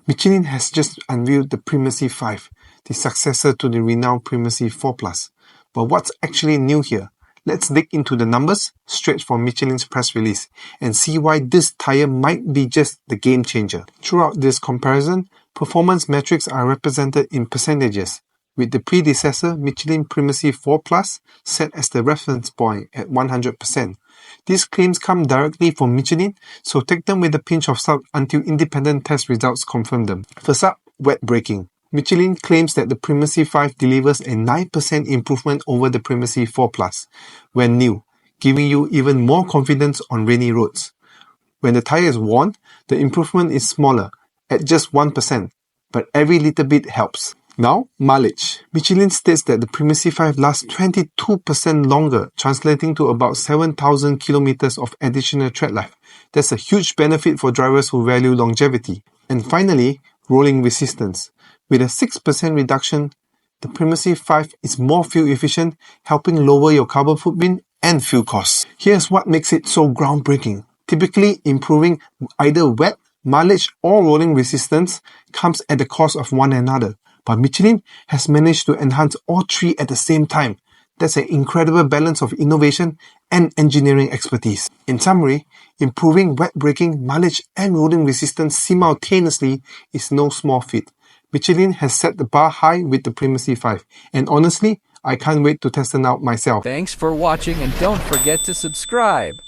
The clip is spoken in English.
Michelin has just unveiled the Primacy 5, the successor to the renowned Primacy 4 Plus. But what's actually new here? Let's dig into the numbers straight from Michelin's press release and see why this tyre might be just the game changer. Throughout this comparison, performance metrics are represented in percentages, with the predecessor Michelin Primacy 4 Plus set as the reference point at 100%. These claims come directly from Michelin, so take them with a pinch of salt until independent test results confirm them. First up, wet braking. Michelin claims that the Primacy 5 delivers a 9% improvement over the Primacy 4 Plus when new, giving you even more confidence on rainy roads. When the tyre is worn, the improvement is smaller, at just 1%, but every little bit helps. Now, mileage. Michelin states that the Primacy 5 lasts 22% longer, translating to about 7,000 kilometers of additional tread life. That's a huge benefit for drivers who value longevity. And finally, rolling resistance. With a 6% reduction, the Primacy 5 is more fuel efficient, helping lower your carbon footprint and fuel costs. Here's what makes it so groundbreaking. Typically, improving either wet, mileage, or rolling resistance comes at the cost of one another. But Michelin has managed to enhance all three at the same time. That's an incredible balance of innovation and engineering expertise. In summary, improving wet braking, mileage, and rolling resistance simultaneously is no small feat. Michelin has set the bar high with the Primacy 5, and honestly, I can't wait to test it out myself. Thanks for watching, and don't forget to subscribe.